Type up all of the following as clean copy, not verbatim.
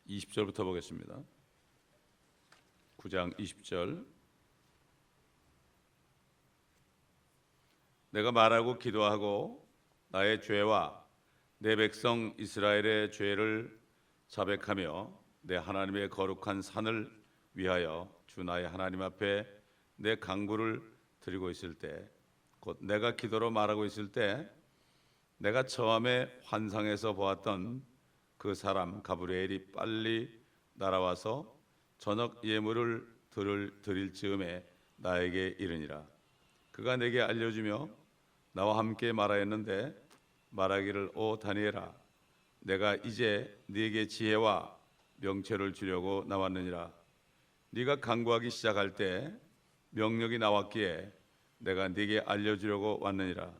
20절부터 보겠습니다. 9장 20절. 내가 말하고 기도하고 나의 죄와 내 백성 이스라엘의 죄를 자백하며 내 하나님의 거룩한 산을 위하여 주 나의 하나님 앞에 내 간구를 드리고 있을 때, 곧 내가 기도로 말하고 있을 때, 내가 처음에 환상에서 보았던 그 사람 가브리엘이 빨리 날아와서 저녁 예물을 드릴 즈음에 나에게 이르니라. 그가 내게 알려주며 나와 함께 말하였는데 말하기를, 오 다니엘아, 내가 이제 네게 지혜와 명철을 주려고 나왔느니라. 네가 간구하기 시작할 때 명령이 나왔기에 내가 네게 알려주려고 왔느니라.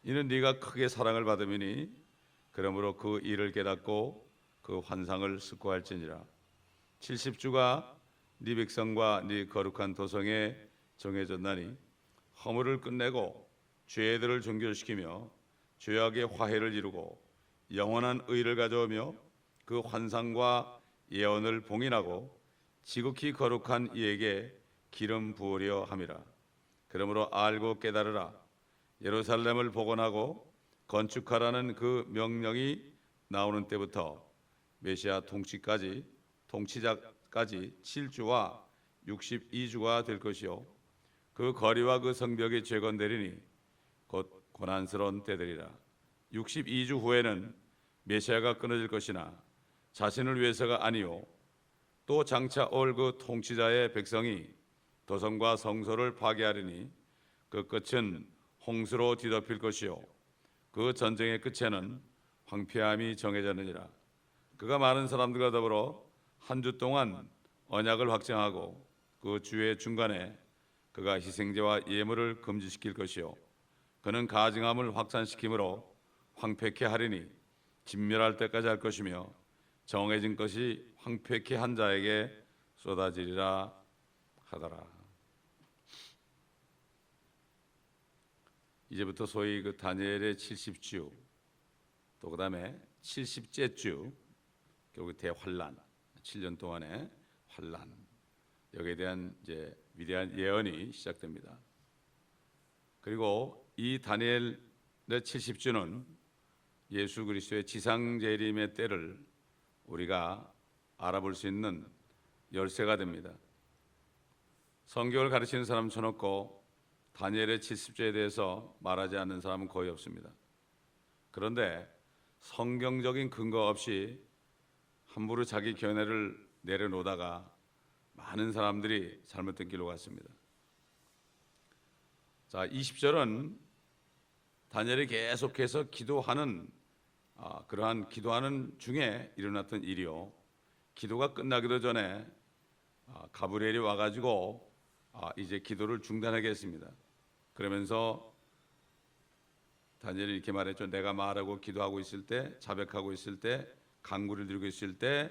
이는 네가 크게 사랑을 받음이니 그러므로 그 일을 깨닫고 그 환상을 숙고할지니라. 70주가 네 백성과 네 거룩한 도성에 정해졌나니 허물을 끝내고 죄들을 종결시키며 죄악의 화해를 이루고 영원한 의를 가져오며 그 환상과 예언을 봉인하고 지극히 거룩한 이에게 기름 부으려 함이라. 그러므로 알고 깨달으라. 예루살렘을 복원하고 건축하라는 그 명령이 나오는 때부터 메시아 통치자까지 7주와 62주가 될 것이요 그 거리와 그 성벽이 재건되리니 곧 고난스러운 때들이라. 62주 후에는 메시아가 끊어질 것이나 자신을 위해서가 아니요 또 장차 올 그 통치자의 백성이 도성과 성소를 파괴하리니 그 끝은 홍수로 뒤덮일 것이요 그 전쟁의 끝에는 황폐함이 정해졌느니라. 그가 많은 사람들과 더불어 한 주 동안 언약을 확정하고 그 주의 중간에 그가 희생제와 예물을 금지시킬 것이요 그는 가증함을 확산시키므로 황폐케 하리니 진멸할 때까지 할 것이며 정해진 것이 황폐케 한 자에게 쏟아지리라 하더라. 이제부터 소위 그 다니엘의 70주, 또 그다음에 70째 주, 결국 대환란, 7년 동안의 환란, 여기에 대한 이제 위대한 예언이 시작됩니다. 그리고 이 다니엘의 70주는 예수 그리스도의 지상 재림의 때를 우리가 알아볼 수 있는 열쇠가 됩니다. 성경을 가르치는 사람 쳐놓고 다니엘의 70주에 대해서 말하지 않는 사람은 거의 없습니다. 그런데 성경적인 근거 없이 함부로 자기 견해를 내려놓다가 많은 사람들이 잘못된 길로 갔습니다. 자, 20절은 다니엘이 계속해서 기도하는 그러한 기도하는 중에 일어났던 일이요. 기도가 끝나기도 전에 가브리엘이 와가지고 이제 기도를 중단하게 했습니다. 그러면서 다니엘이 이렇게 말했죠. 내가 말하고 기도하고 있을 때, 자백하고 있을 때, 간구를 드리고 있을 때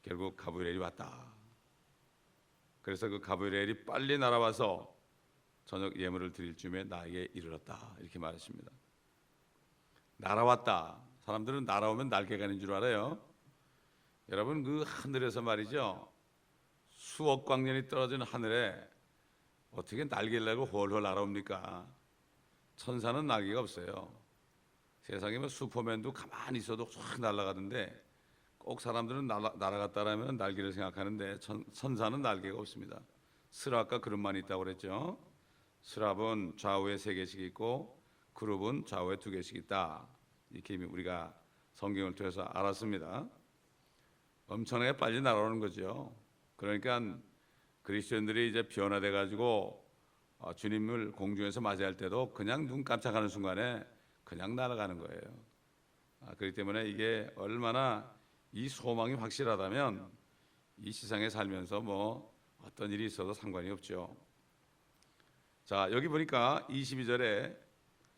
결국 가브리엘이 왔다. 그래서 그 가브리엘이 빨리 날아와서 저녁 예물을 드릴 즈음에 나에게 이르렀다. 이렇게 말했습니다. 날아왔다. 사람들은 날아오면 날개가 있는 줄 알아요. 여러분, 그 하늘에서 말이죠, 수억 광년이 떨어진 하늘에 어떻게 날개를 달고 홀홀 날아옵니까? 천사는 날개가 없어요. 세상에 뭐 슈퍼맨도 가만히 있어도 확 날아가던데 꼭 사람들은 날아갔다라면 날개를 생각하는데 천사는 날개가 없습니다. 스랍과 그룹만 있다고 그랬죠. 스랍은 좌우에 3개씩 있고 그룹은 좌우에 2개씩 있다. 이렇게 우리가 성경을 통해서 알았습니다. 엄청나게 빨리 날아오는 거죠. 그러니까 그리스도인들이 이제 변화돼 가지고 주님을 공중에서 맞이할 때도 그냥 눈 깜짝하는 순간에 그냥 날아가는 거예요. 그렇기 때문에 이게 얼마나 이 소망이 확실하다면 이 세상에 살면서 뭐 어떤 일이 있어도 상관이 없죠. 자, 여기 보니까 22절에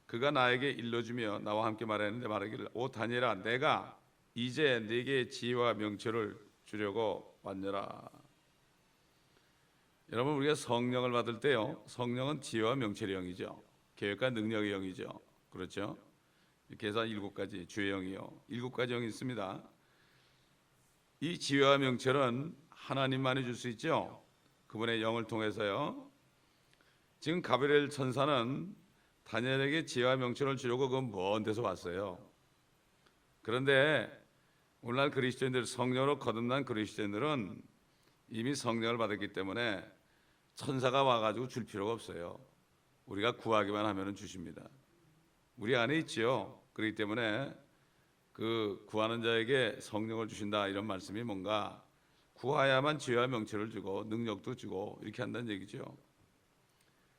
그가 나에게 일러주며 나와 함께 말했는데 말하기를, 오 다니엘아, 내가 이제 네게 지혜와 명철을 주려고 왔느라. 여러분, 우리가 성령을 받을 때요, 성령은 지혜와 명철의 영이죠. 계획과 능력의 영이죠. 그렇죠? 이렇게 해서 7가지 주의 영이요, 7가지 영이 있습니다. 이 지혜와 명철은 하나님만이 줄 수 있죠. 그분의 영을 통해서요. 지금 가브리엘 천사는 다니엘에게 지혜와 명철을 주려고 그 먼 데서 왔어요. 그런데 오늘날 그리스도인들, 성령으로 거듭난 그리스도인들은 이미 성령을 받았기 때문에 천사가 와가지고 줄 필요가 없어요. 우리가 구하기만 하면 주십니다. 우리 안에 있지요. 그렇기 때문에 그 구하는 자에게 성령을 주신다, 이런 말씀이 뭔가 구하야만 지혜와 명철을 주고 능력도 주고 이렇게 한다는 얘기죠.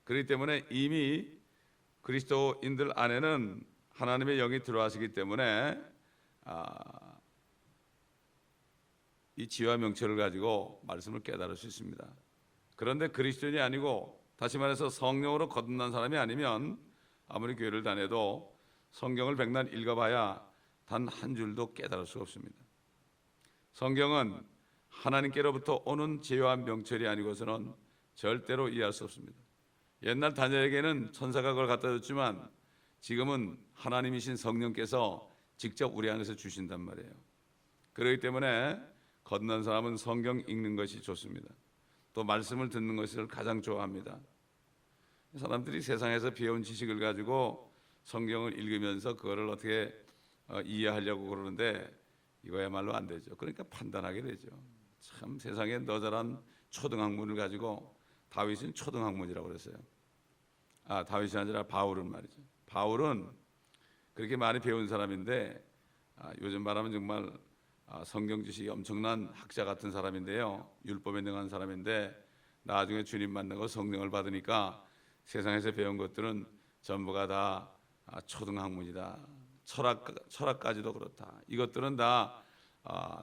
그렇기 때문에 이미 그리스도인들 안에는 하나님의 영이 들어와시기 때문에 이 지혜와 명철을 가지고 말씀을 깨달을 수 있습니다. 그런데 그리스도인이 아니고, 다시 말해서 성령으로 거듭난 사람이 아니면 아무리 교회를 다녀도 성경을 백날 읽어봐야 단 한 줄도 깨달을 수가 없습니다. 성경은 하나님께로부터 오는 지혜와 명철이 아니고서는 절대로 이해할 수 없습니다. 옛날 다니엘에게는 천사가 그걸 갖다 줬지만 지금은 하나님이신 성령께서 직접 우리 안에서 주신단 말이에요. 그렇기 때문에 거듭난 사람은 성경 읽는 것이 좋습니다. 또 말씀을 듣는 것을 가장 좋아합니다. 사람들이 세상에서 배운 지식을 가지고 성경을 읽으면서 그거를 어떻게 이해하려고 그러는데 이거야말로 안 되죠. 그러니까 판단하게 되죠. 참 세상에 너저런 초등학문을 가지고, 다윗은 초등학문이라고 그랬어요. 다윗이 아니라 바울은 말이죠. 바울은 그렇게 많이 배운 사람인데 요즘 말하면 정말 성경 지식이 엄청난 학자 같은 사람인데요. 율법에 능한 사람인데 나중에 주님 만나고 성령을 받으니까 세상에서 배운 것들은 전부가 다 초등학문이다. 철학까지도 그렇다. 이것들은 다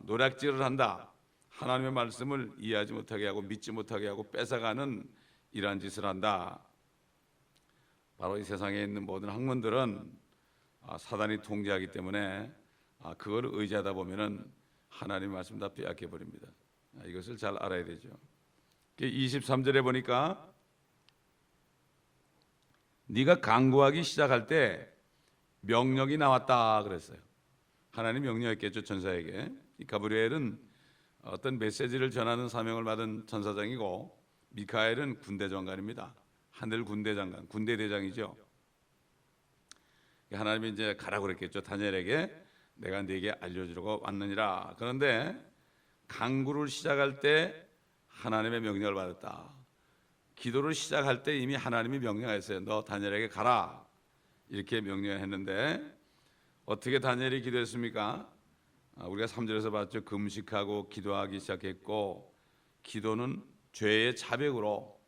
노략질을 한다. 하나님의 말씀을 이해하지 못하게 하고 믿지 못하게 하고 뺏어가는 이러한 짓을 한다. 바로 이 세상에 있는 모든 학문들은 사단이 통제하기 때문에 그걸 의지하다 보면은 하나님의 말씀 다 빼앗겨 버립니다. 이것을 잘 알아야 되죠. 23절에 보니까 네가 간구하기 시작할 때 명령이 나왔다 그랬어요. 하나님 명령했겠죠, 천사에게. 이 가브리엘은 어떤 메시지를 전하는 사명을 받은 천사장이고, 미카엘은 군대 장관입니다. 하늘 군대 장관, 군대 대장이죠. 하나님이 이제 가라고 그랬겠죠. 다니엘에게 내가 네게 알려주려고 왔느니라. 그런데 간구를 시작할 때 하나님의 명령을 받았다. 기도를 시작할 때 이미 하나님이 명령했어요. 너 다니엘에게 가라. 이렇게 명령했는데 어떻게 다니엘이 기도했습니까? 우리가 3절에서 봤죠. 금식하고 기도하기 시작했고, 기도는 죄의 자백으로,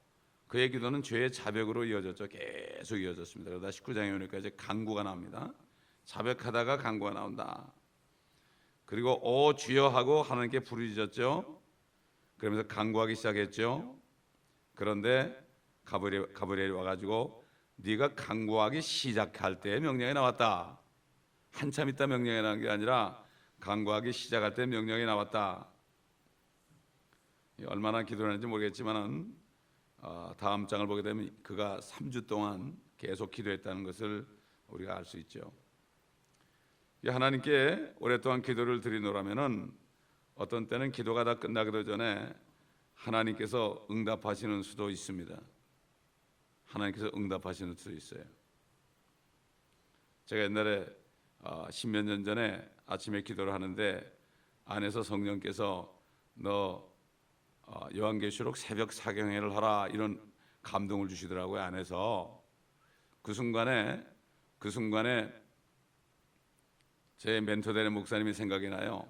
그의 기도는 죄의 자백으로 이어졌죠. 계속 이어졌습니다. 그러다 19장에 오니까 이제 간구가 나옵니다. 자백하다가 간구가 나온다. 그리고 오 주여 하고 하나님께 부르짖었죠. 그러면서 간구하기 시작했죠. 그런데 가브리엘이 와가지고 네가 간구하기 시작할 때 명령이 나왔다. 한참 있다 명령이 나온 게 아니라 간구하기 시작할 때 명령이 나왔다. 얼마나 기도를 했는지 모르겠지만 다음 장을 보게 되면 그가 3주 동안 계속 기도했다는 것을 우리가 알 수 있죠. 하나님께 오랫동안 기도를 드리노라면은 어떤 때는 기도가 다 끝나기도 전에 하나님께서 응답하시는 수도 있습니다. 하나님께서 응답하시는 수도 있어요. 제가 옛날에 10몇 년 전에 아침에 기도를 하는데 안에서 성령께서 너 요한계시록 새벽 사경회를 하라, 이런 감동을 주시더라고요. 안에서 그 순간에 제 멘토 되는 목사님이 생각이 나요.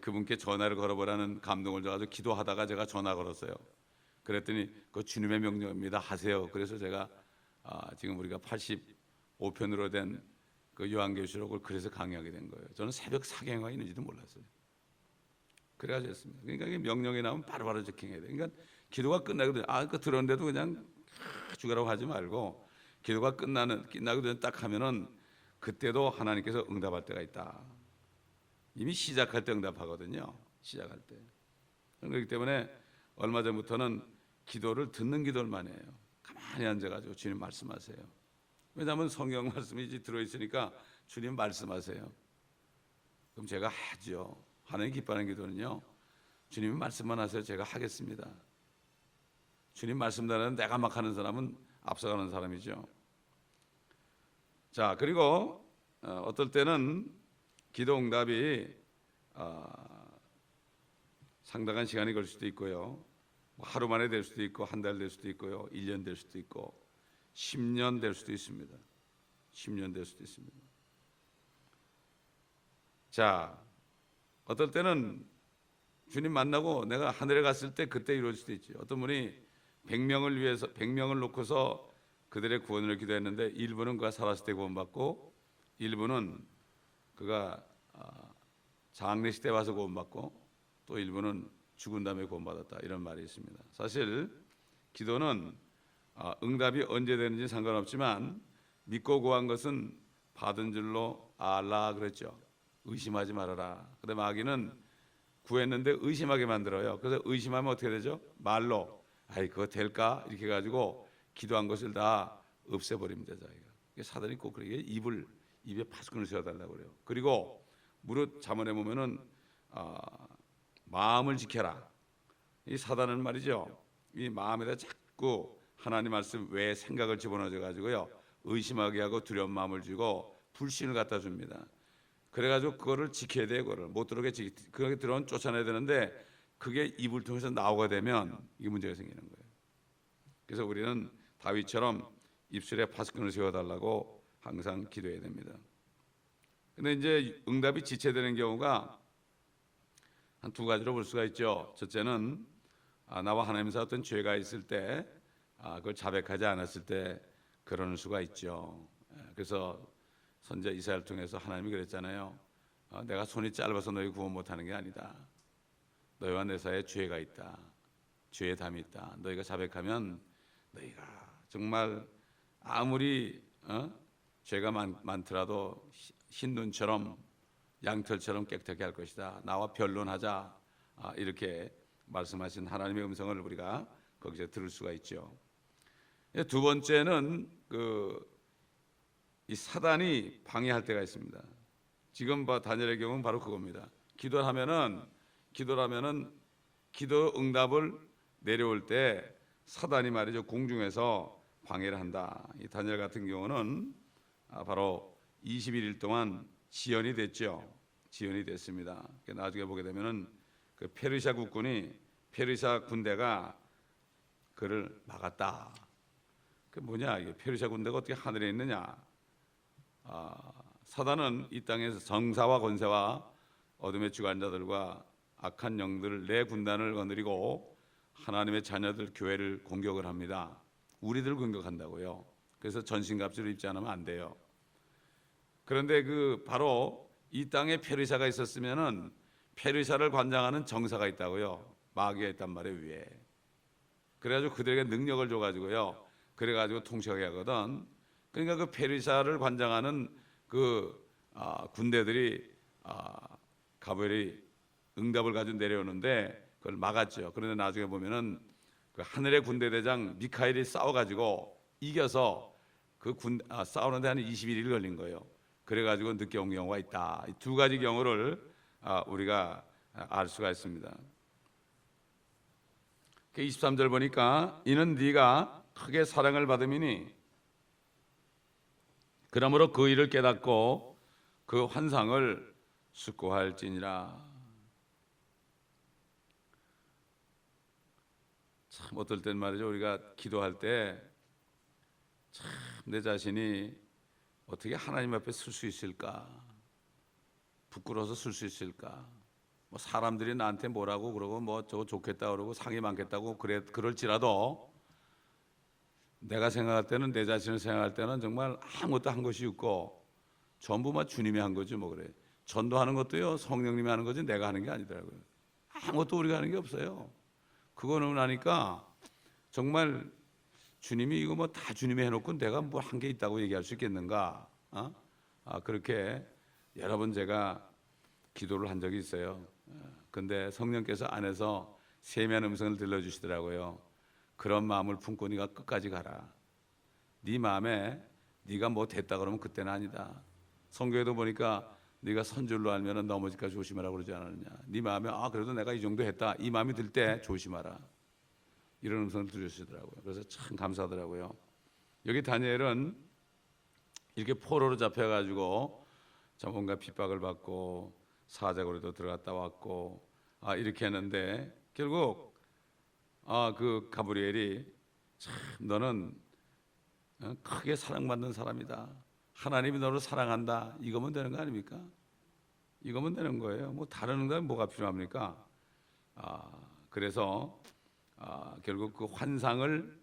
그분께 전화를 걸어보라는 감동을 줘가지고 기도하다가 제가 전화 걸었어요. 그랬더니 그 주님의 명령입니다, 하세요. 그래서 제가 지금 우리가 85편으로 된 그 요한계시록을 그래서 강의하게 된 거예요. 저는 새벽 사경회가 있는지도 몰랐어요. 그래가지고 했습니다. 그러니까 명령이 나오면 바로바로 적행해야 돼요. 그러니까 기도가 끝나거든요. 그 들었는데도 그냥 죽으라고 하지 말고, 기도가 끝나고 전에 딱 하면은 그때도 하나님께서 응답할 때가 있다. 이미 시작할 때 응답하거든요. 시작할 때. 그렇기 때문에 얼마 전부터는 기도를 듣는 기도를 많이 해요. 가만히 앉아가지고 주님 말씀하세요. 왜냐하면 성경 말씀이 들어있으니까 주님 말씀하세요. 그럼 제가 하죠. 하나님 기뻐하는 기도는요, 주님이 말씀만 하세요, 제가 하겠습니다. 주님 말씀대로 내가 막 하는 사람은 앞서가는 사람이죠. 자, 그리고 어떨 때는 기도 응답이 상당한 시간이 걸릴 수도 있고요. 하루 만에 될 수도 있고, 한 달 될 수도 있고요, 1년 될 수도 있고, 10년 될 수도 있습니다. 10년 될 수도 있습니다. 자, 어떨 때는 주님 만나고 내가 하늘에 갔을 때 그때 이루어질 수도 있죠. 어떤 분이 100명을 위해서 100명을 놓고서 그들의 구원을 기도했는데, 일부는 그가 살았을 때 구원받고, 일부는 그가 장례식 때 와서 구원받고, 또 일부는 죽은 다음에 구원받았다, 이런 말이 있습니다. 사실 기도는 응답이 언제 되는지 상관없지만 믿고 구한 것은 받은 줄로 알라 그랬죠. 의심하지 말아라. 근데 마귀는 구했는데 의심하게 만들어요. 그래서 의심하면 어떻게 되죠? 말로 아이 그거 될까? 이렇게 가지고 기도한 것을 다 없애버립니다. 자기가. 사단이 꼭 그렇게 입에 파수꾼을 세워달라고 그래요. 그리고 무릇 잠언에 보면은 마음을 지켜라. 이 사단은 말이죠, 이 마음에다 자꾸 하나님 말씀 외에 생각을 집어넣어 가지고요, 의심하게 하고 두려운 마음을 주고 불신을 갖다 줍니다. 그래가지고 그거를 지켜야 돼요. 그거를 못 들어오게 그게 들어온 쫓아내야 되는데, 그게 입을 통해서 나오게 되면 이게 문제가 생기는 거예요. 그래서 우리는 다윗처럼 입술에 파수꾼을 세워달라고 항상 기도해야 됩니다. 근데 이제 응답이 지체되는 경우가 한 두 가지로 볼 수가 있죠. 첫째는 나와 하나님 사이 어떤 죄가 있을 때, 그걸 자백하지 않았을 때 그러는 수가 있죠. 그래서 선지자 이사야를 통해서 하나님이 그랬잖아요. 내가 손이 짧아서 너희 구원 못하는 게 아니다. 너희와 내 사이에 죄가 있다. 죄의 담이 있다. 너희가 자백하면 너희가 정말 아무리 죄가 많더라도 흰 눈처럼 양털처럼 깨끗하게 할 것이다. 나와 변론하자. 이렇게 말씀하신 하나님의 음성을 우리가 거기서 들을 수가 있죠. 두 번째는 이 사단이 방해할 때가 있습니다. 지금 다니엘의 경우는 바로 그겁니다. 기도를 하면은 기도 응답을 내려올 때 사단이 말이죠, 공중에서 방해를 한다. 이 다니엘 같은 경우는 바로 21일 동안 지연이 됐죠. 지연이 됐습니다. 나중에 보게 되면은 그 페르시아 군대가 그를 막았다. 그 뭐냐, 이게 페르시아 군대가 어떻게 하늘에 있느냐? 사단은 이 땅에서 정사와 권세와 어둠의 주관자들과 악한 영들을 내 군단을 거느리고 하나님의 자녀들 교회를 공격을 합니다. 우리들 공격한다고요. 그래서 전신갑주를 입지 않으면 안 돼요. 그런데 바로 이 땅에 페르시아가 있었으면은 페르시아를 관장하는 정사가 있다고요. 마귀가 있단 말이에요, 위에. 그래가지고 그들에게 능력을 줘가지고요, 그래가지고 통치하게 하거든. 그러니까 그 페르시아를 관장하는 군대들이 가버리 응답을 가지고 내려오는데 그걸 막았죠. 그런데 나중에 보면은 그 하늘의 군대 대장 미카엘이 싸워가지고 이겨서 싸우는데 한 21일 걸린 거예요. 그래가지고 늦게 온 경우가 있다. 이 두 가지 경우를 우리가 알 수가 있습니다. 23절 보니까 이는 네가 크게 사랑을 받음이니 그러므로 그 일을 깨닫고 그 환상을 숙고할지니라. 참 어떨 땐 말이죠, 우리가 기도할 때 참 내 자신이 어떻게 하나님 앞에 설 수 있을까? 부끄러워서 설 수 있을까? 뭐 사람들이 나한테 뭐라고 그러고 뭐 저거 좋겠다 그러고 상이 많겠다고 그럴지라도 내가 생각할 때는, 내 자신을 생각할 때는 정말 아무것도 한 것이 없고 전부 막 주님이 한 거지 뭐 그래. 전도하는 것도요, 성령님이 하는 거지 내가 하는 게 아니더라고요. 아무것도 우리가 하는 게 없어요. 그거는 나니까 정말 주님이 이거 뭐 다 주님이 해놓고 내가 뭐 한 게 있다고 얘기할 수 있겠는가? 그렇게 여러 번 제가 기도를 한 적이 있어요. 근데 성령께서 안에서 세미한 음성을 들려주시더라고요. 그런 마음을 품고 네가 끝까지 가라. 네 마음에 네가 뭐 됐다 그러면 그때는 아니다. 성경에도 보니까 네가 선줄로 알면은 넘어질까 조심하라 그러지 않았느냐. 네 마음에 그래도 내가 이 정도 했다, 이 마음이 들 때 조심하라, 이런 음성을 들으시더라고요. 그래서 참 감사하더라고요. 여기 다니엘은 이렇게 포로로 잡혀가지고 자 뭔가 핍박을 받고 사자고리도 들어갔다 왔고 이렇게 했는데 결국 그 가브리엘이 참 너는 크게 사랑받는 사람이다, 하나님이 너를 사랑한다, 이거면 되는 거 아닙니까? 이거면 되는 거예요. 뭐 다른 건 뭐가 필요합니까? 그래서 결국 그 환상을,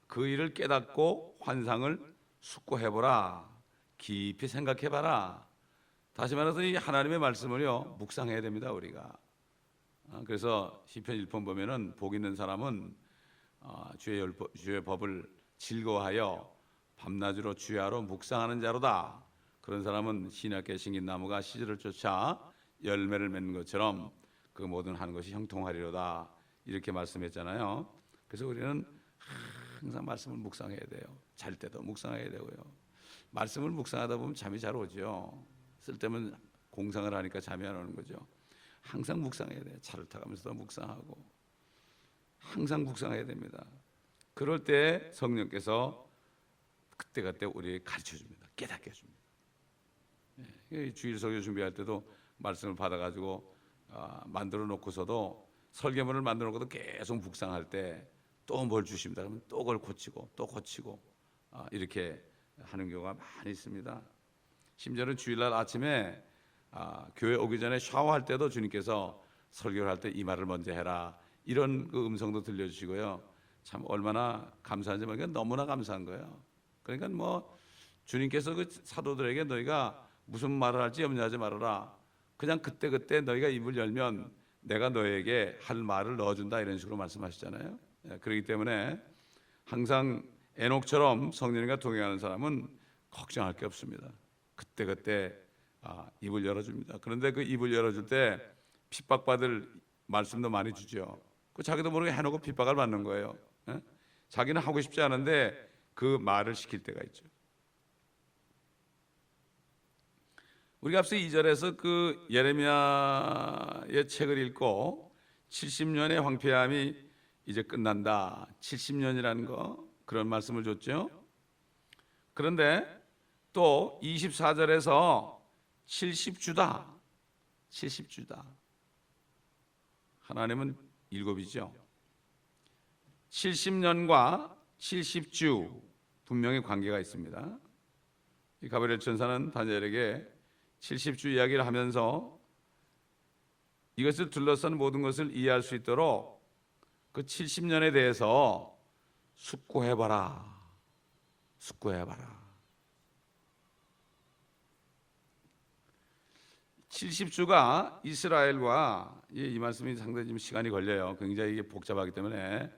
그 일을 깨닫고 환상을 숙고해보라, 깊이 생각해봐라. 다시 말해서 이 하나님의 말씀을요 묵상해야 됩니다, 우리가. 그래서 시편 1편 보면은 복 있는 사람은 주의 법을 즐거워하여 밤낮으로 주야로 묵상하는 자로다. 그런 사람은 신약에 심긴 나무가 시절을 쫓아 열매를 맺는 것처럼 그 모든 하는 것이 형통하리로다, 이렇게 말씀했잖아요. 그래서 우리는 항상 말씀을 묵상해야 돼요. 잘 때도 묵상해야 되고요. 말씀을 묵상하다 보면 잠이 잘 오죠. 쓸데없는 공상을 하니까 잠이 안 오는 거죠. 항상 묵상해야 돼요. 차를 타가면서도 묵상하고 항상 묵상해야 됩니다. 그럴 때 성령께서 그때그때 우리에게 가르쳐 줍니다. 깨닫게 해줍니다. 주일 설교 준비할 때도 말씀을 받아가지고 만들어 놓고서도, 설계문을 만들어 놓고도 계속 묵상할 때 또 뭘 주십니다. 그러면 또 그걸 고치고 또 고치고 이렇게 하는 경우가 많이 있습니다. 심지어는 주일날 아침에 교회 오기 전에 샤워할 때도 주님께서 설교를 할 때 이 말을 먼저 해라, 이런 그 음성도 들려주시고요. 참 얼마나 감사한지 모르겠는데 너무나 감사한 거예요. 그러니까 뭐 주님께서 그 사도들에게 너희가 무슨 말을 할지 염려하지 말아라, 그냥 그때그때 너희가 입을 열면 내가 너에게 할 말을 넣어준다, 이런 식으로 말씀하시잖아요. 그렇기 때문에 항상 에녹처럼 성령님과 동행하는 사람은 걱정할 게 없습니다. 그때그때 입을 열어줍니다. 그런데 그 입을 열어줄 때 핍박받을 말씀도 많이 주죠. 그 자기도 모르게 해놓고 핍박을 받는 거예요. 자기는 하고 싶지 않은데 그 말을 시킬 때가 있죠. 우리가 앞서 2절에서 그 예레미야의 책을 읽고 70년의 황폐함이 이제 끝난다, 70년이라는 거, 그런 말씀을 줬죠. 그런데 또 24절에서 70주다, 70주다. 하나님은 7이죠. 70년과 70주 분명히 관계가 있습니다. 이 가브리엘 천사는 다니엘에게 70주 이야기를 하면서 이것을 둘러싼 모든 것을 이해할 수 있도록 그 70년에 대해서 숙고해봐라, 숙고해봐라. 70주가 이스라엘과, 이 말씀이 상당히 좀 시간이 걸려요. 굉장히 이게 복잡하기 때문에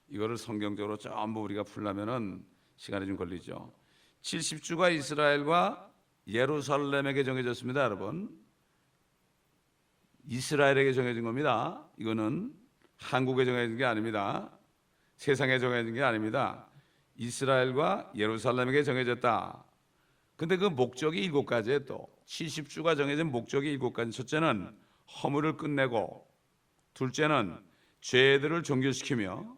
이거를 성경적으로 전부 우리가 풀려면은 시간이 좀 걸리죠. 70주가 이스라엘과 예루살렘에게 정해졌습니다, 여러분. 이스라엘에게 정해진 겁니다. 이거는 한국에 정해진 게 아닙니다. 세상에 정해진 게 아닙니다. 이스라엘과 예루살렘에게 정해졌다. 근데 그 목적이 7가지에 또 70주가 정해진 목적이 7가지. 첫째는 허물을 끝내고, 둘째는 죄들을 종결시키며,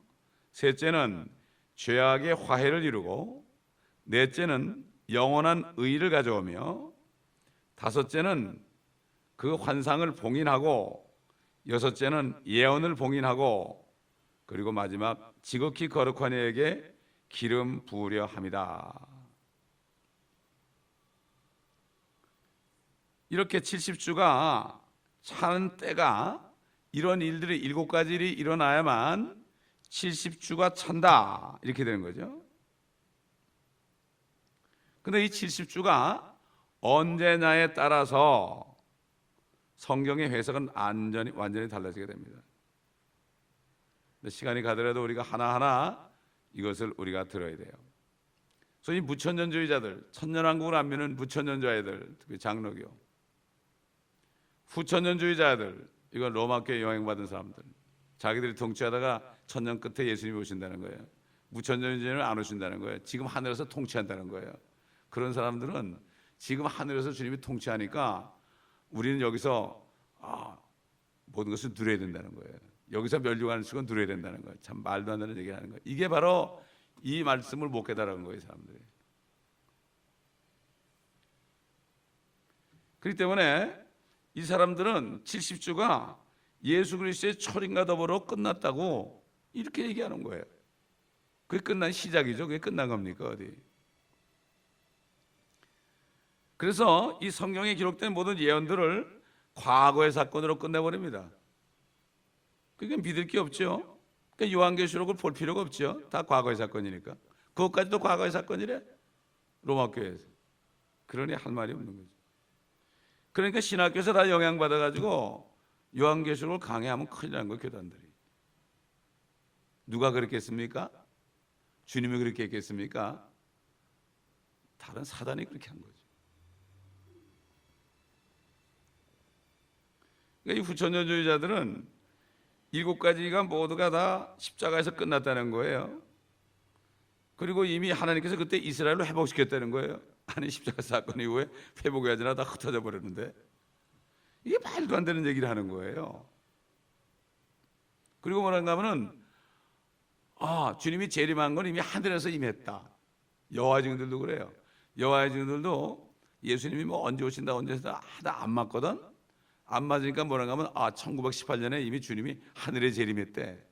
셋째는 죄악의 화해를 이루고, 넷째는 영원한 의를 가져오며, 다섯째는 그 환상을 봉인하고, 여섯째는 예언을 봉인하고, 그리고 마지막 지극히 거룩한 이에게 기름 부으려 함이다. 이렇게 70주가 차는 때가, 이런 일들이 7가지 일이 일어나야만 70주가 찬다, 이렇게 되는 거죠. 근데 이 70주가 언제냐에 따라서 성경의 해석은 완전히 달라지게 됩니다. 시간이 가더라도 우리가 하나하나 이것을 우리가 들어야 돼요. 소위 무천년주의자들, 천년왕국을 안 믿는 무천년주의자들, 특히 장로교, 후천년주의자들, 이건 로마교회 영향받은 사람들, 자기들이 통치하다가 천년 끝에 예수님이 오신다는 거예요. 무천년주의자는 안 오신다는 거예요. 지금 하늘에서 통치한다는 거예요. 그런 사람들은 지금 하늘에서 주님이 통치하니까 우리는 여기서 모든 것을 누려야 된다는 거예요. 여기서 멸류관을 쓰고 누려야 된다는 거예요. 참 말도 안 되는 얘기를 하는 거예요. 이게 바로 이 말씀을 못 깨달은 거예요, 사람들이. 그렇기 때문에 이 사람들은 70주가 예수 그리스도의 초림과 더불어 끝났다고 이렇게 얘기하는 거예요. 그게 끝난 시작이죠. 그게 끝난 겁니까 어디? 그래서 이 성경에 기록된 모든 예언들을 과거의 사건으로 끝내버립니다. 그게 믿을 게 없죠. 그러니까 요한계시록을 볼 필요가 없죠. 다 과거의 사건이니까. 그것까지도 과거의 사건이래. 로마 교회에서. 그러니 할 말이 없는 거죠. 그러니까 신학교에서 다 영향받아가지고 요한계시록을 강해하면 큰일 나는 거예요, 교단들이. 누가 그렇게 했습니까? 주님이 그렇게 했겠습니까? 다른 사단이 그렇게 한 거죠. 그러니까 이 후천년주의자들은 7가지가 모두가 다 십자가에서 끝났다는 거예요. 그리고 이미 하나님께서 그때 이스라엘로 회복시켰다는 거예요. 아니 십자가 사건 이후에 회복이 아니라 다 흩어져 버렸는데 이게 말도 안 되는 얘기를 하는 거예요. 그리고 뭐란가 하면은 주님이 재림한 건 이미 하늘에서 임했다. 여호와의 증인들도 그래요. 여호와의 증인들도 예수님이 뭐 언제 오신다 언제 오신다 하다 안 맞거든. 안 맞으니까 뭐란가 하면 1918년에 이미 주님이 하늘에 재림했대.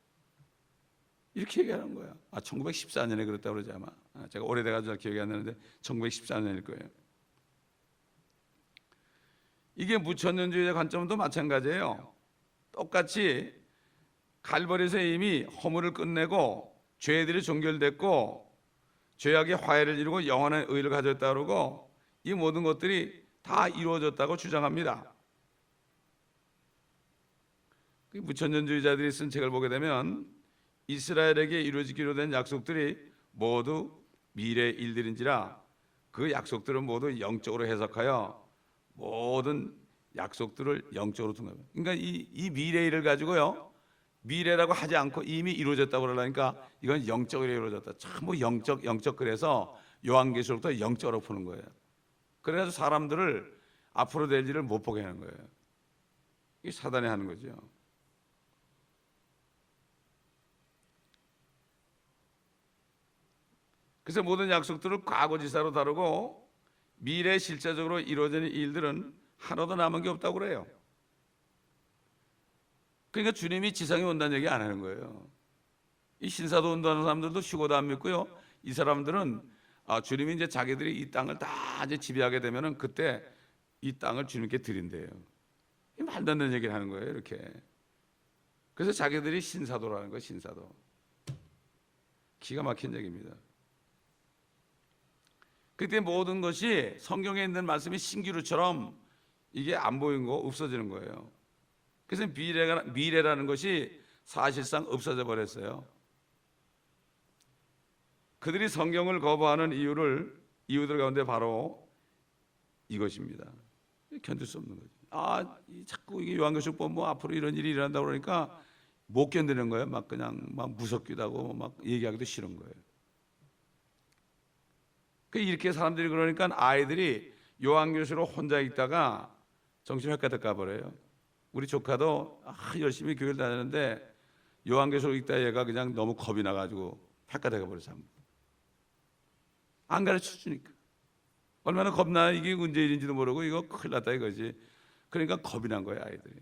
이렇게 얘기하는 거야. 1914년에 그랬다고 그러지 아마. 제가 오래돼가지고 기억이 안 나는데 1914년일 거예요. 이게 무천년주의의 관점도 마찬가지예요. 똑같이 갈보리에서 이미 허물을 끝내고 죄들이 종결됐고 죄악의 화해를 이루고 영원한 의를 가졌다고 그러고 이 모든 것들이 다 이루어졌다고 주장합니다. 무천년주의자들이 쓴 책을 보게 되면 이스라엘에게 이루어지기로 된 약속들이 모두 미래의 일들인지라 그 약속들은 모두 영적으로 해석하여 모든 약속들을 영적으로 둔갑니다. 그러니까 이 미래의 일을 가지고요 미래라고 하지 않고 이미 이루어졌다고 그러니까 이건 영적으로 이루어졌다. 참 뭐 영적 그래서 요한계시록도 영적으로 푸는 거예요. 그래서 사람들을 앞으로 될 일을 못 보게 하는 거예요. 이게 사단이 하는 거죠. 그래서 모든 약속들을 과거지사로 다루고 미래 실제적으로 이루어지는 일들은 하나도 남은 게 없다고 그래요. 그러니까 주님이 지상에 온다는 얘기 안 하는 거예요. 이 신사도 온다는 사람들도 휴고도 안 믿고요. 이 사람들은 주님이 이제 자기들이 이 땅을 다 이제 지배하게 되면은 그때 이 땅을 주님께 드린대요. 이 말도 안 되는 얘기를 하는 거예요, 이렇게. 그래서 자기들이 신사도라는 거예요, 신사도. 기가 막힌 얘기입니다. 그때 모든 것이 성경에 있는 말씀이 신기루처럼 이게 안 보이는 거 없어지는 거예요. 그래서 미래라는 것이 사실상 없어져 버렸어요. 그들이 성경을 거부하는 이유들 가운데 바로 이것입니다. 견딜 수 없는 거죠. 자꾸 이게 요한계시록 보면 뭐 앞으로 이런 일이 일어난다고 그러니까 못 견디는 거예요. 막 그냥 막 무섭기도 하고 막 얘기하기도 싫은 거예요. 이렇게 사람들이 그러니까 아이들이 요한계시록 혼자 있다가 정신 헷갈려 가버려요. 우리 조카도 열심히 교회를 다녔는데 요한계시록 읽다 얘가 그냥 너무 겁이 나가지고 헷갈려 가버려서 안 가르쳐 주니까 얼마나 겁나. 이게 언제 일인지도 모르고 이거 큰일 났다 이거지. 그러니까 겁이 난 거예요, 아이들이.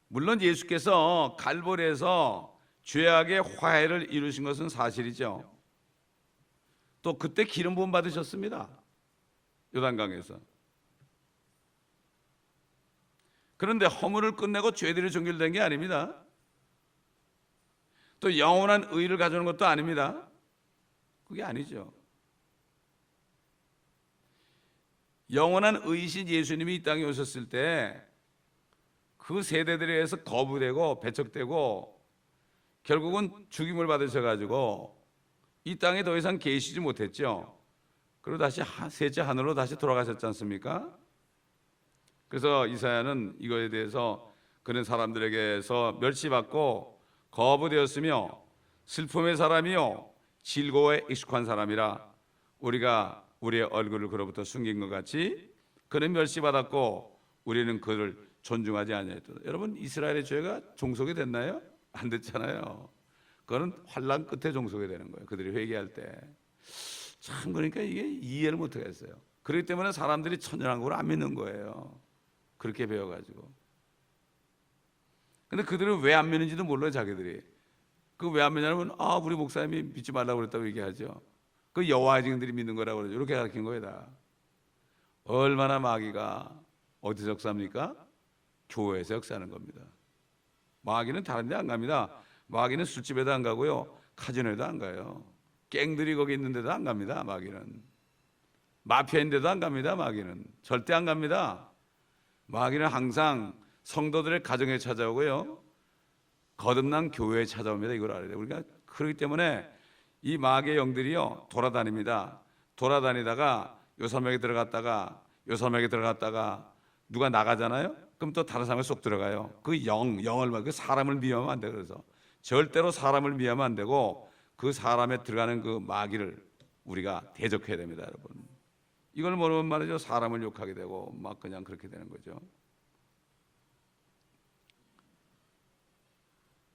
물론 예수께서 갈보리에서 죄악의 화해를 이루신 것은 사실이죠. 또 그때 기름 부음 받으셨습니다. 요단강에서. 그런데 허물을 끝내고 죄들이 종결된 게 아닙니다. 또 영원한 의를 가져오는 것도 아닙니다. 그게 아니죠. 영원한 의이신 예수님이 이 땅에 오셨을 때 그 세대들에 의해서 거부되고 배척되고 결국은 죽임을 받으셔가지고 이 땅에 더 이상 계시지 못했죠. 그리고 다시 셋째 하늘로 다시 돌아가셨지 않습니까? 그래서 이사야는 이거에 대해서 그런 사람들에게서 멸시받고 거부되었으며 슬픔의 사람이요 즐거워에 익숙한 사람이라 우리가 우리의 얼굴을 그로부터 숨긴 것 같이 그는 멸시받았고 우리는 그를 존중하지 아니하였다. 여러분, 이스라엘의 죄가 종속이 됐나요? 안 됐잖아요. 그거는 환난 끝에 종속이 되는 거예요. 그들이 회개할 때. 참, 그러니까 이게 이해를 못 하겠어요. 그렇기 때문에 사람들이 천연왕국을 안 믿는 거예요. 그렇게 배워가지고. 근데 그들은 왜 안 믿는지도 몰라요. 자기들이. 그 왜 안 믿냐면 우리 목사님이 믿지 말라고 그랬다고 얘기하죠. 그 여호와의 증인들이 믿는 거라고 그러죠. 이렇게 가르친 거예요 다. 얼마나 마귀가 어디서 역사합니까? 교회에서 역사하는 겁니다. 마귀는 다른 데 안 갑니다. 마귀는 술집에도 안 가고요, 카지노에도 안 가요. 갱들이 거기 있는 데도 안 갑니다. 마귀는 마피아인데도 안 갑니다. 마귀는 절대 안 갑니다. 마귀는 항상 성도들의 가정에 찾아오고요, 거듭난 교회에 찾아옵니다. 이걸 알아야 돼요. 우리가 그렇기 때문에 이 마귀의 영들이요 돌아다닙니다. 돌아다니다가 요 사람에게 들어갔다가 요 사람에게 들어갔다가 누가 나가잖아요. 그럼 또 다른 사람에 쏙 들어가요. 그 영을 그 사람을 미워하면 안 돼. 그래서 절대로 사람을 미워하면 안 되고 그 사람에 들어가는 그 마귀를 우리가 대적해야 됩니다, 여러분. 이걸 모르면 말이죠, 사람을 욕하게 되고 막 그냥 그렇게 되는 거죠.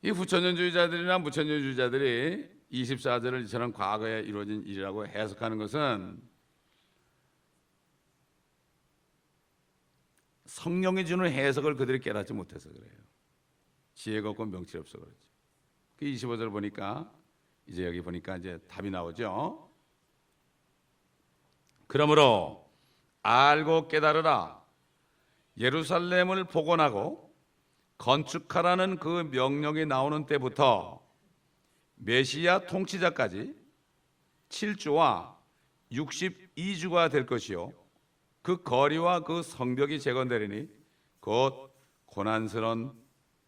이 부천연주의자들이나 무천연주의자들이 24절을 이처럼 과거에 이루어진 일이라고 해석하는 것은 성령이 주는 해석을 그들이 깨닫지 못해서 그래요. 지혜가 없고 명철이 없어 그렇죠. 그 25절 보니까 이제 여기 보니까 이제 답이 나오죠. 그러므로 알고 깨달으라. 예루살렘을 복원하고 건축하라는 그 명령이 나오는 때부터 메시아 통치자까지 7주와 62주가 될 것이요, 그 거리와 그 성벽이 재건되리니 곧 고난스러운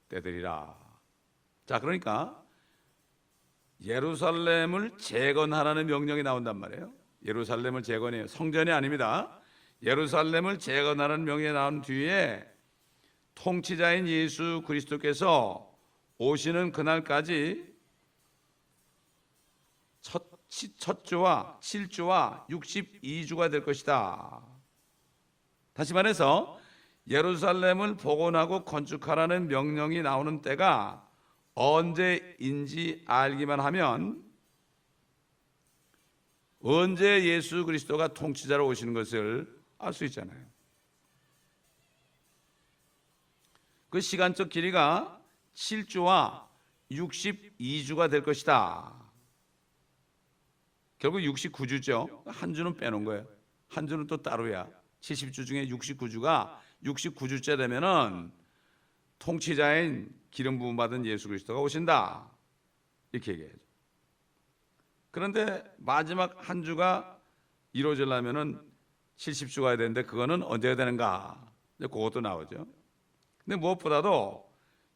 때들이라. 자, 그러니까 예루살렘을 재건하라는 명령이 나온단 말이에요. 예루살렘을 재건해요. 성전이 아닙니다. 예루살렘을 재건하라는 명령이 나온 뒤에 통치자인 예수 그리스도께서 오시는 그날까지 첫 주와 7주와 62주가 될 것이다. 다시 말해서 예루살렘을 복원하고 건축하라는 명령이 나오는 때가 언제인지 알기만 하면 언제 예수 그리스도가 통치자로 오시는 것을 알 수 있잖아요. 그 시간적 길이가 7주와 62주가 될 것이다. 결국 69주죠. 한 주는 빼놓은 거예요. 한 주는 또 따로야. 70주 중에 69주가 69주째 되면은 통치자인 기름 부음 받은 예수 그리스도가 오신다. 이렇게 얘기해야죠. 그런데 마지막 한 주가 이루어지려면은 70주가 해야 되는데 그거는 언제가 되는가? 그것도 나오죠. 근데 무엇보다도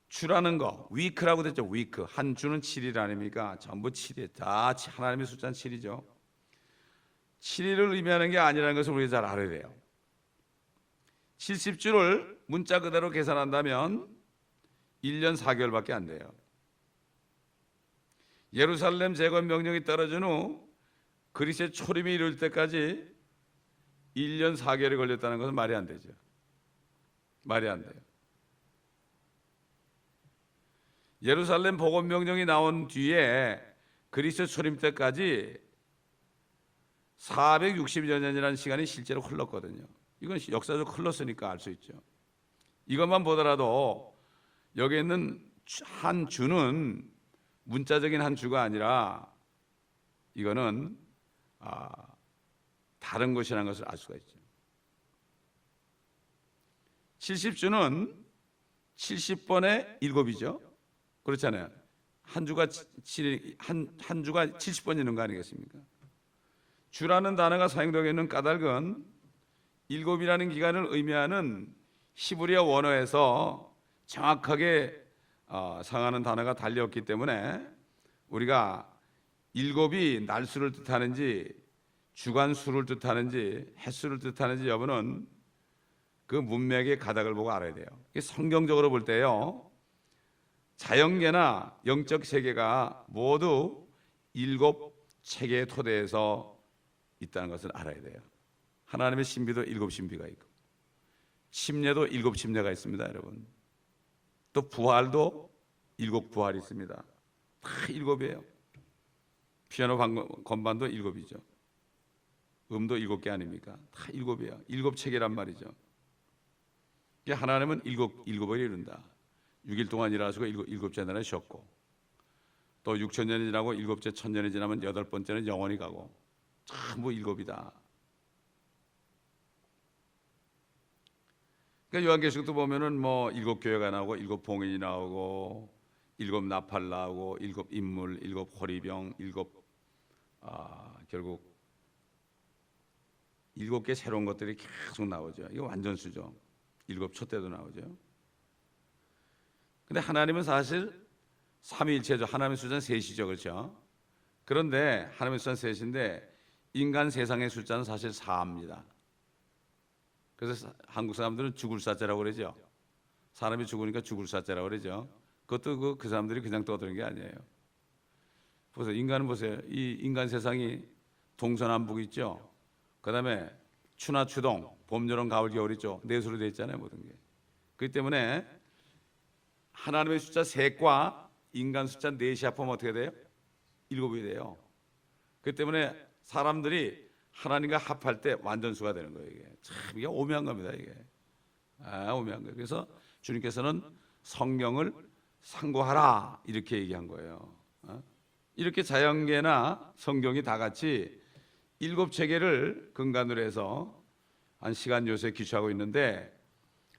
주라는 거, 위크라고 됐죠. 위크. 한 주는 7일 아닙니까? 전부 7일. 다 하나님의 숫자는 7이죠. 7일을 의미하는 게 아니라는 것을 우리가 잘 알아야 돼요. 70주를 문자 그대로 계산한다면 1년 4개월밖에 안 돼요. 예루살렘 재건 명령이 떨어진 후 그리스의 초림이 이룰 때까지 1년 4개월이 걸렸다는 것은 말이 안 되죠. 말이 안 돼요. 예루살렘 복원 명령이 나온 뒤에 그리스도 초림 때까지 460여 년이라는 시간이 실제로 흘렀거든요. 이건 역사적으로 흘렀으니까 알 수 있죠. 이것만 보더라도 여기 있는 한 주는 문자적인 한 주가 아니라 이거는 다른 것이라는 것을 알 수가 있죠. 70주는 70번의 7이죠. 그렇잖아요. 한 주가 70번 있는 거 아니겠습니까? 주라는 단어가 사용되고 있는 까닭은 7이라는 기간을 의미하는 히브리어 원어에서 정확하게 상하는 단어가 달려있기 때문에 우리가 7이 날수를 뜻하는지 주간수를 뜻하는지 횟수를 뜻하는지 여부는 그 문맥의 가닥을 보고 알아야 돼요. 성경적으로 볼 때요, 자연계나 영적 세계가 모두 7체계의 토대에서 있다는 것을 알아야 돼요. 하나님의 신비도 7신비가 있고 침례도 7침례가 있습니다, 여러분. 또 부활도 7부활이 있습니다. 다 7이에요. 피아노 건반도 7이죠. 음도 7개 아닙니까? 다 7이에요. 7체계란 말이죠. 하나님은 일곱을 이룬다. 6일 동안 일하시고 일곱째 날에 쉬었고, 또 6천년이 지나고 일곱째 1000년이 지나면 8번째는 영원히 가고, 전부 7이다. 그러니까 요한계시록도 보면은 뭐 7교회가 나오고 7봉인이 나오고 7나팔 나오고 7인물, 7호리병, 결국 7개 새로운 것들이 계속 나오죠. 이거 완전수죠. 7촛대도 나오죠. 근데 하나님은 사실 삼위일체죠. 하나님의 숫자는 셋이죠, 그렇죠? 그런데 하나님의 숫자는 셋인데 인간 세상의 숫자는 사실 4입니다. 그래서 한국 사람들은 죽을 사자라고 그러죠. 사람이 죽으니까 죽을 사자라고 그러죠. 그것도 그 사람들이 그냥 떠드는 게 아니에요. 보세요. 인간은 보세요. 이 인간 세상이 동서남북 있죠. 그 다음에 추나 추동, 봄, 여름, 가을, 겨울 있죠. 넷으로 되어 있잖아요, 모든 게. 그렇기 때문에 하나님의 숫자 3과 인간 숫자 4이 합하면 어떻게 돼요? 7이 돼요. 그렇기 때문에 사람들이 하나님과 합할 때 완전수가 되는 거예요. 이게 오묘한 겁니다. 이게 오묘한 거예요. 그래서 주님께서는 성경을 상고하라 이렇게 얘기한 거예요. 이렇게 자연계나 성경이 다 같이 7체계를 근간으로 해서 한 시간 요소에 기초하고 있는데,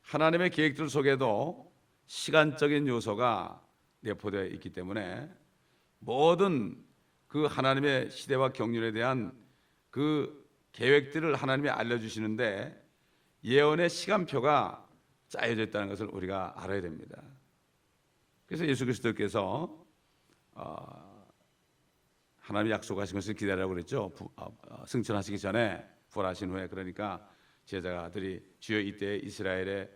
하나님의 계획들 속에도 시간적인 요소가 내포되어 있기 때문에 모든 그 하나님의 시대와 경륜에 대한 그 계획들을 하나님이 알려주시는데 예언의 시간표가 짜여져 있다는 것을 우리가 알아야 됩니다. 그래서 예수 그리스도께서 하나님이 약속하신 것을 기다리라고 그랬죠. 승천하시기 전에 부활하신 후에. 그러니까 제자들이 주여 이때 이스라엘의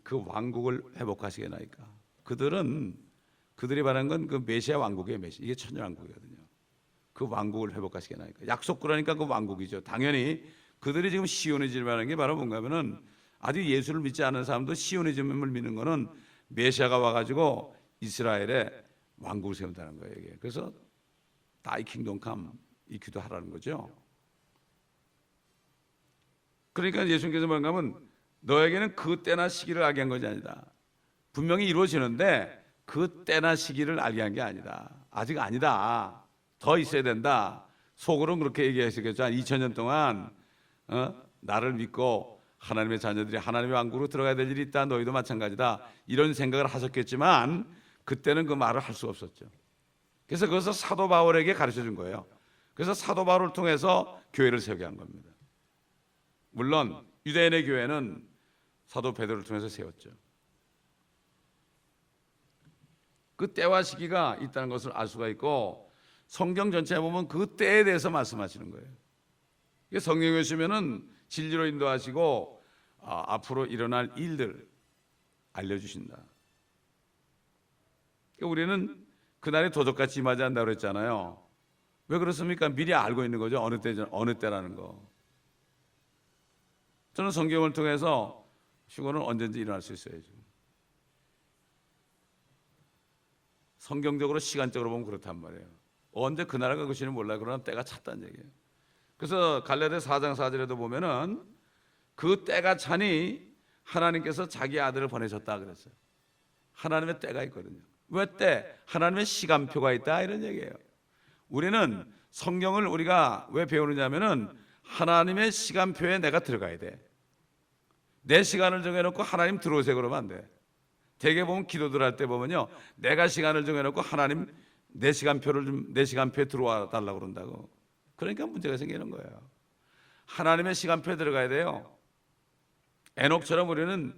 그 왕국을 회복하시겠나이까. 그들이 바라는 건 그 메시아 왕국이에요. 이게 천년 왕국이거든요. 그 왕국을 회복하시겠나이까. 약속 그러니까 그 왕국이죠. 당연히 그들이 지금 시오니즘이라는 게 바로 뭔가 하면은 아직 예수를 믿지 않은 사람도 시오니즘을 믿는 거는 메시아가 와가지고 이스라엘의 왕국을 세운다는 거예요. 이게. 그래서 다이 킹덤 캄 이 기도하라는 거죠. 그러니까 예수님께서 뭔가 하면 너에게는 그 때나 시기를 알게 한 것이 아니다. 분명히 이루어지는데 그 때나 시기를 알게 한 게 아니다. 아직 아니다. 더 있어야 된다. 속으로는 그렇게 얘기하시겠죠. 한 2000년 동안 나를 믿고 하나님의 자녀들이 하나님의 왕국으로 들어가야 될 일이 있다. 너희도 마찬가지다. 이런 생각을 하셨겠지만 그때는 그 말을 할 수 없었죠. 그래서 그것을 사도 바울에게 가르쳐 준 거예요. 그래서 사도 바울을 통해서 교회를 세우게 한 겁니다. 물론 유대인의 교회는 사도 베드로를 통해서 세웠죠. 그 때와 시기가 있다는 것을 알 수가 있고, 성경 전체에 보면 그 때에 대해서 말씀하시는 거예요. 성경에 보시면은 진리로 인도하시고 앞으로 일어날 일들 알려주신다. 우리는 그날이 도적같이 임하지 않는다고 그랬잖아요. 왜 그렇습니까? 미리 알고 있는 거죠. 어느 때라는 거. 저는 성경을 통해서 휴거는 언제든지 일어날 수 있어요. 지금. 성경적으로 시간적으로 보면 그렇단 말이에요. 언제 그 나라가 그것인지 몰라요. 그러나 때가 찼다는 얘기예요. 그래서 갈라디아 4장 4절에도 보면은 그 때가 차니 하나님께서 자기 아들을 보내셨다 그랬어요. 하나님의 때가 있거든요. 왜 때? 하나님의 시간표가 있다 이런 얘기예요. 우리는 성경을 우리가 왜 배우느냐면은 하나님의 시간표에 내가 들어가야 돼. 내 시간을 정해놓고 하나님 들어오세요 그러면 안 돼. 대개 보면 기도들 할 때 보면요, 내가 시간을 정해놓고 하나님 내 시간표에 들어와 달라고 그런다고. 그러니까 문제가 생기는 거예요. 하나님의 시간표에 들어가야 돼요. 에녹처럼 우리는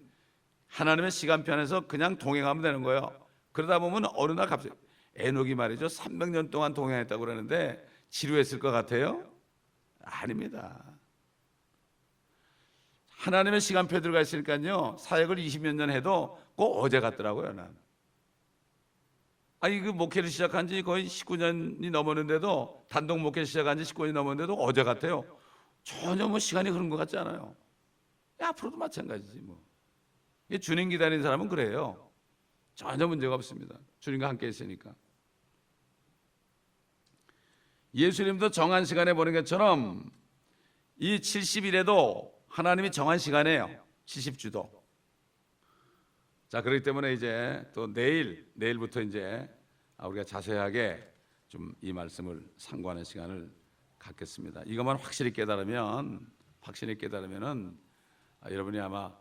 하나님의 시간표 안에서 그냥 동행하면 되는 거예요. 그러다 보면 어느 날 갑자기 에녹이 말이죠 300년 동안 동행했다고 그러는데 지루했을 것 같아요? 아닙니다. 하나님의 시간표에 들어가 있으니까요, 사역을 20몇 년 해도 꼭 어제 같더라고요. 난. 그 목회를 시작한 지 거의 19년이 넘었는데도, 단독 목회 시작한 지 19년이 넘었는데도 어제 같아요. 전혀 시간이 흐른 것 같지 않아요. 앞으로도 마찬가지지 뭐. 이 주님 기다리는 사람은 그래요. 전혀 문제가 없습니다. 주님과 함께 있으니까. 예수님도 정한 시간에 보는 것처럼 이 70일에도 하나님이 정한 시간이에요. 70주도. 자, 그렇기 때문에 이제 또 내일부터 이제 우리가 자세하게 좀 이 말씀을 상고하는 시간을 갖겠습니다. 이것만 확실히 깨달으면은 여러분이 아마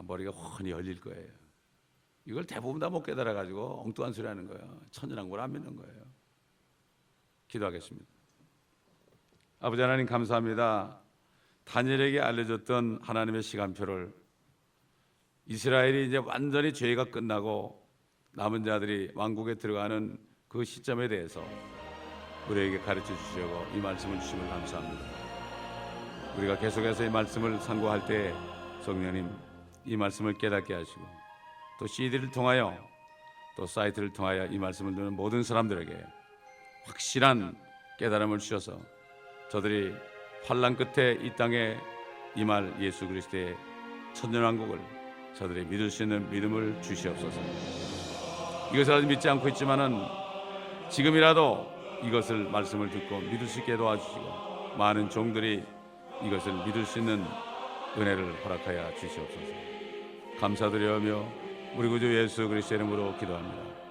머리가 훤히 열릴 거예요. 이걸 대부분 다 못 깨달아 가지고 엉뚱한 소리 하는 거예요. 천연왕국을 안 믿는 거예요. 기도하겠습니다. 아버지 하나님 감사합니다. 다니엘에게 알려줬던 하나님의 시간표를 이스라엘이 이제 완전히 죄가 끝나고 남은 자들이 왕국에 들어가는 그 시점에 대해서 우리에게 가르쳐 주시려고 이 말씀을 주심을 감사합니다. 우리가 계속해서 이 말씀을 상고할 때 성령님 이 말씀을 깨닫게 하시고 또 CD를 통하여 또 사이트를 통하여 이 말씀을 듣는 모든 사람들에게 확실한 깨달음을 주셔서 저들이 환난 끝에 이 땅에 임할 예수 그리스도의 천년왕국을 저들이 믿을 수 있는 믿음을 주시옵소서. 이것을 아직 믿지 않고 있지만은 지금이라도 이것을 말씀을 듣고 믿을 수 있게 도와주시고 많은 종들이 이것을 믿을 수 있는 은혜를 허락하여 주시옵소서. 감사드리며 우리 구주 예수 그리스도의 이름으로 기도합니다.